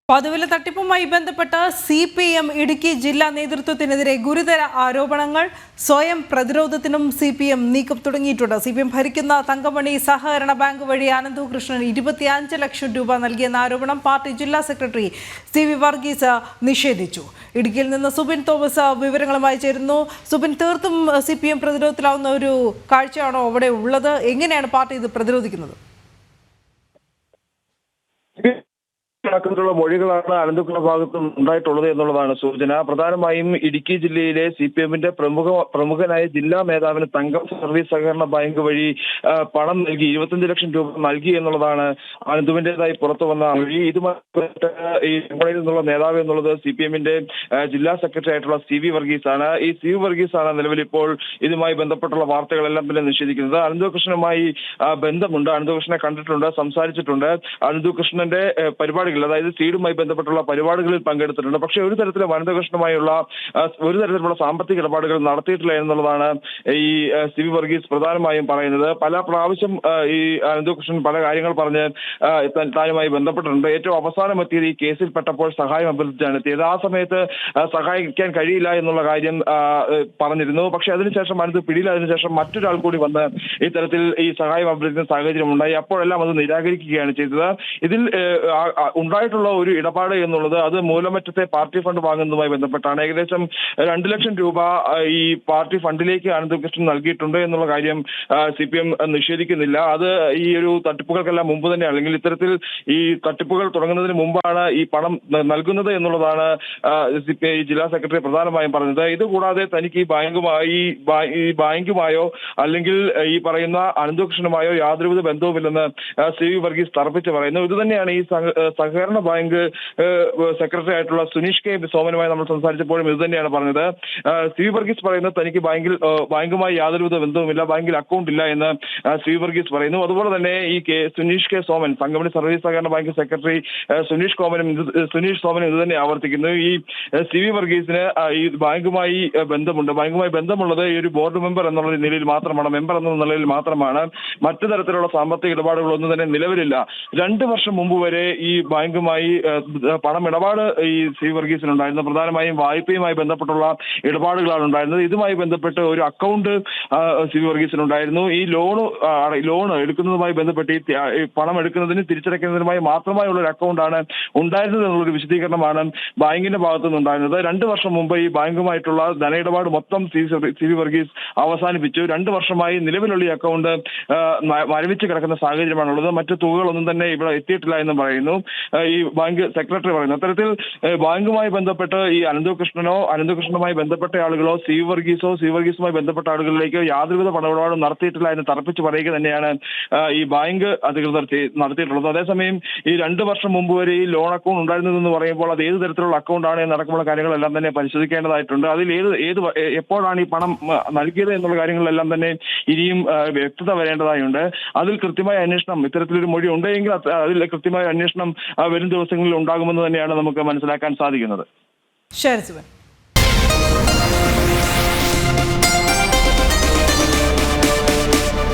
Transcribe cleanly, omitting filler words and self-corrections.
പദവിലെ തട്ടിപ്പുമായി ബന്ധപ്പെട്ട CPM ഇടുക്കി ജില്ലാ നേതൃത്വത്തിനെതിരെ ഗുരുതര ആരോപണങ്ങൾ. സ്വയം പ്രതിരോധത്തിനും CPM നീക്കം തുടങ്ങിയിട്ടുണ്ട്. CPM ഭരിക്കുന്ന തങ്കമണി സഹകരണ ബാങ്ക് വഴി ആനന്ദു കൃഷ്ണൻ 25 ലക്ഷം രൂപ നൽകിയെന്ന ആരോപണം പാർട്ടി ജില്ലാ സെക്രട്ടറി CV വർഗീസ് നിഷേധിച്ചു. ഇടുക്കിയിൽ നിന്ന് സുബിൻ തോമസ് വിവരങ്ങളുമായി ചേരുന്നു. സുബിൻ, തീർത്തും CPM പ്രതിരോധത്തിലാവുന്ന ഒരു കാഴ്ചയാണോ അവിടെ ഉള്ളത്? എങ്ങനെയാണ് പാർട്ടി ഇത് പ്രതിരോധിക്കുന്നത്? ുള്ള മൊഴികളാണ് അനന്തപുരം ഭാഗത്ത് ഉണ്ടായിട്ടുള്ളത് എന്നുള്ളതാണ് സൂചന. പ്രധാനമായും ഇടുക്കി ജില്ലയിലെ CPMന്റെ പ്രമുഖനായ ജില്ലാ മേധാവിന് തങ്കം സർവീസ് സഹകരണ ബാങ്ക് വഴി പണം നൽകി 25 ലക്ഷം രൂപ നൽകി എന്നുള്ളതാണ് അനന്തുവിന്റേതായി പുറത്തു വന്ന മൊഴി. ഇതുമായി ഈ തങ്കമണിയിൽ നിന്നുള്ള നേതാവ് എന്നുള്ളത് CPMന്റെ ജില്ലാ സെക്രട്ടറി ആയിട്ടുള്ള CV വർഗീസ് ആണ്. ഈ CV വർഗീസ് ആണ് നിലവിൽ ഇപ്പോൾ ഇതുമായി ബന്ധപ്പെട്ടുള്ള വാർത്തകളെല്ലാം തന്നെ നിഷേധിക്കുന്നത്. അനന്തു കൃഷ്ണനുമായി ബന്ധമുണ്ട്, അനന്തു കൃഷ്ണനെ കണ്ടിട്ടുണ്ട്, സംസാരിച്ചിട്ടുണ്ട്. അനന്തു കൃഷ്ണന്റെ പരിപാടികൾ, അതായത് സീഡുമായി ബന്ധപ്പെട്ടുള്ള പരിപാടികളിൽ പങ്കെടുത്തിട്ടുണ്ട്. പക്ഷേ ഒരു തരത്തിലും അനന്തകൃഷ്ണനുമായുള്ള ഒരു തരത്തിലുള്ള സാമ്പത്തിക ഇടപാടുകൾ നടത്തിയിട്ടില്ല എന്നുള്ളതാണ് ഈ CV വർഗീസ് പ്രധാനമായും പറയുന്നത്. പല പ്രാവശ്യം ഈ അനന്തകൃഷ്ണൻ പല കാര്യങ്ങൾ പറഞ്ഞ് താനുമായി ബന്ധപ്പെട്ടിട്ടുണ്ട്. ഏറ്റവും അവസാനം എത്തിയത് ഈ കേസിൽ പെട്ടപ്പോൾ സഹായം അഭ്യർത്ഥിച്ചാണ് എത്തിയത്. ആ സമയത്ത് സഹായിക്കാൻ കഴിയില്ല എന്നുള്ള കാര്യം പറഞ്ഞിരുന്നു. പക്ഷെ അതിനുശേഷം അനന്ത് പിടിയിലായതിനു ശേഷം മറ്റൊരാൾ കൂടി വന്ന് ഇത്തരത്തിൽ ഈ സഹായം അഭ്യർത്ഥിക്കുന്ന സാഹചര്യം ഉണ്ടായി. അപ്പോഴെല്ലാം അത് നിരാകരിക്കുകയാണ് ചെയ്തത്. ഇതിൽ ഉണ്ടായിട്ടുള്ള ഒരു ഇടപാട് എന്നുള്ളത് അത് മൂലമറ്റത്തെ പാർട്ടി ഫണ്ട് വാങ്ങുന്നതുമായി ബന്ധപ്പെട്ടാണ്. ഏകദേശം 2 ലക്ഷം രൂപ ഈ പാർട്ടി ഫണ്ടിലേക്ക് അനന്തകൃഷ്ണൻ നൽകിയിട്ടുണ്ട് എന്നുള്ള കാര്യം CPM നിഷേധിക്കുന്നില്ല. അത് ഈ ഒരു തട്ടിപ്പുകൾക്കെല്ലാം മുമ്പ് തന്നെ, അല്ലെങ്കിൽ ഇത്തരത്തിൽ ഈ തട്ടിപ്പുകൾ തുടങ്ങുന്നതിന് മുമ്പാണ് ഈ പണം നൽകുന്നത് എന്നുള്ളതാണ് ജില്ലാ സെക്രട്ടറി പ്രധാനമായും പറഞ്ഞത്. ഇതുകൂടാതെ തനിക്ക് ഈ ബാങ്കുമായോ അല്ലെങ്കിൽ ഈ പറയുന്ന അനന്തകൃഷ്ണനുമായോ യാതൊരുവിധ ബന്ധവുമില്ലെന്ന് CV വർഗീസ് തറപ്പിച്ച് പറയുന്നു. ഇതുതന്നെയാണ് ഈ സഹകരണ ബാങ്ക് സെക്രട്ടറി ആയിട്ടുള്ള സുനീഷ് K സോമനുമായി നമ്മൾ സംസാരിച്ചപ്പോഴും ഇത് തന്നെയാണ് പറഞ്ഞത്. CV വർഗീസ് പറയുന്നത് തനിക്ക് ബാങ്കുമായി യാതൊരുവിധ ബന്ധവുമില്ല, ബാങ്കിൽ അക്കൗണ്ട് ഇല്ല എന്ന് CV വർഗീസ് പറയുന്നു. അതുപോലെ തന്നെ ഈ സുനീഷ് K സോമൻ, തങ്കമണി സർവീസ് സഹകരണ ബാങ്ക് സെക്രട്ടറി സുനീഷ് സോമനും ഇത് തന്നെ ആവർത്തിക്കുന്നു. ഈ CV വർഗീസിന് ഈ ബാങ്കുമായി ബന്ധമുണ്ട്. ബാങ്കുമായി ബന്ധമുള്ളത് ഈ ഒരു ബോർഡ് മെമ്പർ എന്നുള്ള നിലയിൽ മാത്രമാണ്, മെമ്പർ എന്ന നിലയിൽ മാത്രമാണ്. മറ്റു തരത്തിലുള്ള സാമ്പത്തിക ഇടപാടുകളൊന്നും തന്നെ നിലവിലില്ല. 2 വർഷം മുമ്പ് വരെ ഈ ബാങ്കുമായി പണമിടപാട് ഈ CV വർഗീസിനുണ്ടായിരുന്നു. പ്രധാനമായും വായ്പയുമായി ബന്ധപ്പെട്ടുള്ള ഇടപാടുകളാണ് ഉണ്ടായിരുന്നത്. ഇതുമായി ബന്ധപ്പെട്ട് ഒരു അക്കൗണ്ട് CV വർഗീസിനുണ്ടായിരുന്നു. ഈ ലോൺ എടുക്കുന്നതുമായി ബന്ധപ്പെട്ട് ഈ പണം എടുക്കുന്നതിന് തിരിച്ചടയ്ക്കുന്നതിനുമായി മാത്രമായുള്ള ഒരു അക്കൗണ്ടാണ് ഉണ്ടായിരുന്നത് എന്നുള്ളൊരു വിശദീകരണമാണ് ബാങ്കിന്റെ ഭാഗത്തു നിന്നുണ്ടായിരുന്നത്. 2 വർഷം മുമ്പ് ഈ ബാങ്കുമായിട്ടുള്ള ധനയിടപാട് മൊത്തം CV വർഗീസ് അവസാനിപ്പിച്ചു. 2 വർഷമായി നിലവിലുള്ള ഈ അക്കൗണ്ട് മരവിച്ച് കിടക്കുന്ന സാഹചര്യമാണുള്ളത്. മറ്റു തുകകളൊന്നും തന്നെ ഇവിടെ എത്തിയിട്ടില്ല എന്ന് പറയുന്നു ഈ ബാങ്ക് സെക്രട്ടറി പറയുന്നു. അത്തരത്തിൽ ബാങ്കുമായി ബന്ധപ്പെട്ട് ഈ അനന്തകൃഷ്ണനുമായി ബന്ധപ്പെട്ട ആളുകളോ CV വർഗീസുമായി ബന്ധപ്പെട്ട ആളുകളിലേക്ക് യാതൊരുവിധ പണമിടപാടും നടത്തിയിട്ടില്ല എന്ന് തറപ്പിച്ച് പറയുക തന്നെയാണ് ഈ ബാങ്ക് അധികൃതർ നടത്തിയിട്ടുള്ളത്. അതേസമയം ഈ 2 വർഷം മുമ്പ് വരെ ഈ ലോൺ അക്കൗണ്ട് ഉണ്ടായിരുന്നതെന്ന് പറയുമ്പോൾ അത് ഏത് തരത്തിലുള്ള അക്കൗണ്ടാണ് എന്നടക്കമുള്ള കാര്യങ്ങളെല്ലാം തന്നെ പരിശോധിക്കേണ്ടതായിട്ടുണ്ട്. അതിൽ എപ്പോഴാണ് ഈ പണം നൽകിയത് എന്നുള്ള കാര്യങ്ങളെല്ലാം തന്നെ ഇനിയും വ്യക്തത വരേണ്ടതായുണ്ട്. അതിൽ കൃത്യമായ അന്വേഷണം, ഇത്തരത്തിലൊരു മൊഴി ഉണ്ടെങ്കിൽ അതിൽ കൃത്യമായ അന്വേഷണം വരും ദിവസങ്ങളിൽ ഉണ്ടാകുമെന്ന് തന്നെയാണ് നമുക്ക് മനസ്സിലാക്കാൻ സാധിക്കുന്നത്. ശരി.